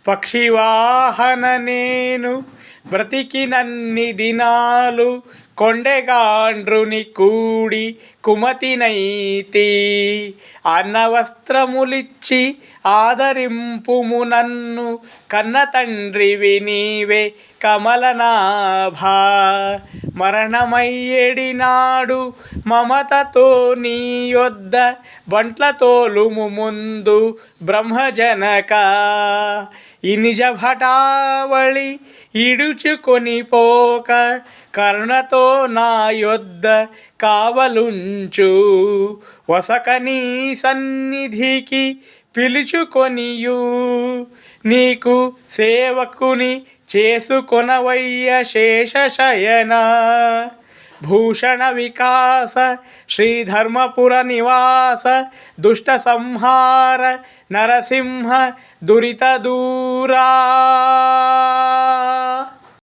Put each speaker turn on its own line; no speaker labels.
పక్షివాహన నేను బ్రతికినన్ని దినాలు కొండెగాండ్రుని కూడి కుమతినైతి. అన్నవస్త్రములిచ్చి ఆదరింపుము నన్ను కన్న తండ్రివి నీవే కమలనాభా. మరణమయ్యేడినాడు మమతతో నీ యొద్ద బంట్ల తోలుము ముందు బ్రహ్మజనక. ఈ నిజ భటావళి ఇడుచుకొని పోక కరుణతో నా యొద్ద కావలుంచు. వసకని సన్నిధికి పిలుచుకొనియు నీకు సేవకుని చేసుకొనవయ్య శేషశయన. భూషణ వికాస శ్రీధర్మపుర నివాస దుష్ట సంహార నరసింహ దురిత దూరా.